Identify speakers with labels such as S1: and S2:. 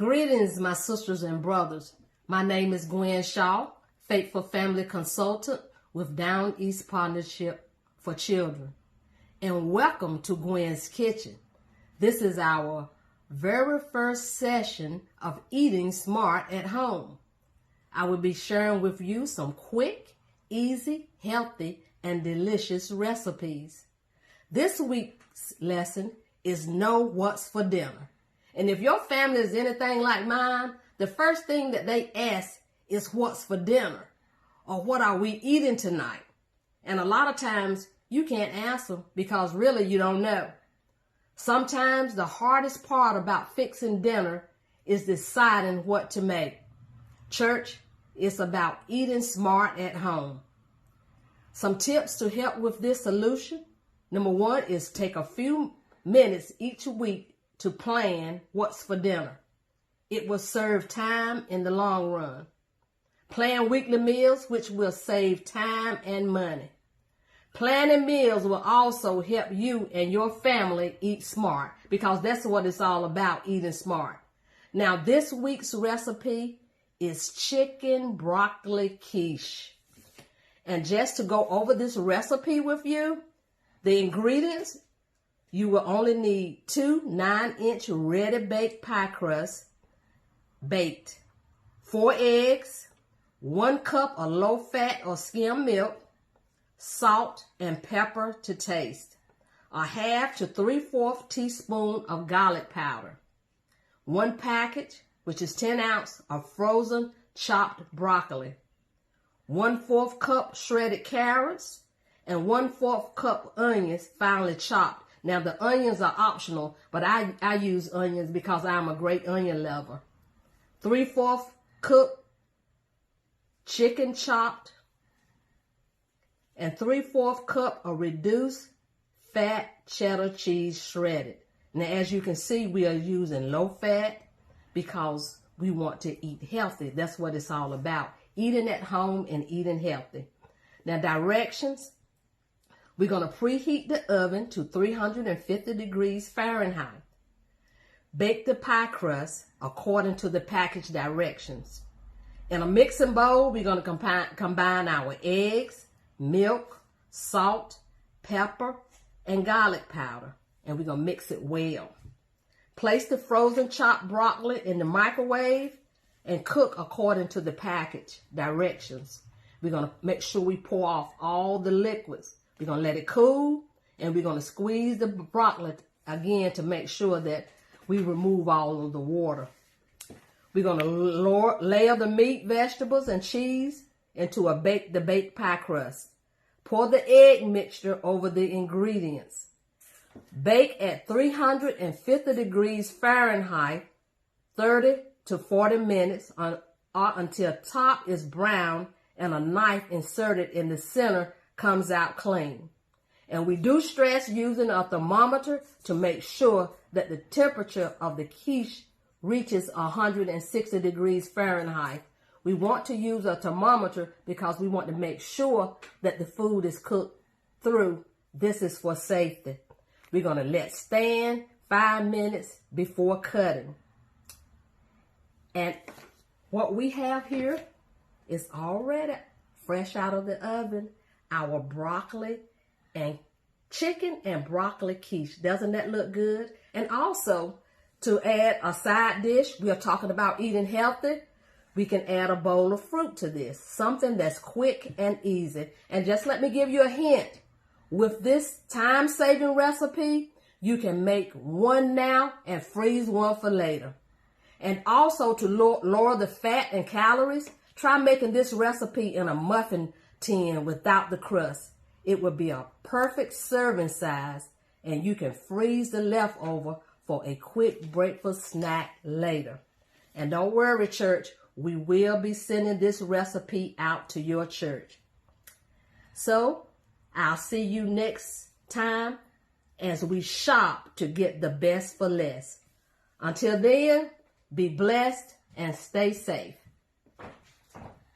S1: Greetings, my sisters and brothers. My name is Gwen Faithful Family Consultant with Down East Partnership for Children. And welcome to Gwen's Kitchen. This is our very first session of eating smart at home. I will be sharing with you some quick, easy, healthy, and delicious recipes. This week's lesson is Know What's for Dinner. And if your family is anything like mine, the first thing that they ask is what's for dinner or what are we eating tonight? And a lot of times you can't answer because really you don't know. Sometimes the hardest part about fixing dinner is deciding what to make. Church, it's about eating smart at home. Some tips to help with this solution. Number one is take a few minutes each week to plan what's for dinner. It will save time in the long run. Plan weekly meals, which will save time and money. Planning meals will also help you and your family eat smart because that's what it's all about, eating smart. Now, this week's recipe is chicken broccoli quiche. And just to go over this recipe with you, the ingredients, you will only need 2 9-inch ready-baked pie crusts baked, 4 eggs, 1 cup of low-fat or skim milk, salt and pepper to taste, a 1/2 to 3/4 teaspoon of garlic powder, 1 package, which is 10 ounces of frozen chopped broccoli, 1/4 cup shredded carrots, and 1/4 cup onions finely chopped. Now, the onions are optional, but I use onions because I'm a great onion lover. 3/4 cooked chicken chopped, and 3/4 cup of reduced fat cheddar cheese shredded. Now, as you can see, we are using low fat because we want to eat healthy. That's what it's all about, eating at home and eating healthy. Now, directions. We're going to preheat the oven to 350 degrees Fahrenheit. Bake the pie crust according to the package directions. In a mixing bowl, we're going to combine our eggs, milk, salt, pepper, and garlic powder. And we're going to mix it well. Place the frozen chopped broccoli in the microwave and cook according to the package directions. We're going to make sure we pour off all the liquids. We're going to let it cool, and we're going to squeeze the broccoli again to make sure that we remove all of the water. We're going to layer the meat, vegetables, and cheese into the baked pie crust. Pour the egg mixture over the ingredients. Bake at 350 degrees Fahrenheit, 30 to 40 minutes until top is brown and a knife inserted in the center comes out clean. And we do stress using a thermometer to make sure that the temperature of the quiche reaches 160 degrees Fahrenheit. We want to use a thermometer because we want to make sure that the food is cooked through. This is for safety. We're going to let stand 5 minutes before cutting. And what we have here is already fresh out of the oven. Our broccoli and chicken and broccoli quiche. Doesn't that look good? And also, to add a side dish, we are talking about eating healthy. We can add a bowl of fruit to this. Something that's quick and easy. And just let me give you a hint. With this time-saving recipe, you can make one now and freeze one for later. And also to lower the fat and calories, try making this recipe in a muffin tin without the crust. It will be a perfect serving size, and you can freeze the leftover for a quick breakfast snack later. And don't worry, church, we will be sending this recipe out to your church. So I'll see you next time as we shop to get the best for less. Until then, be blessed and stay safe.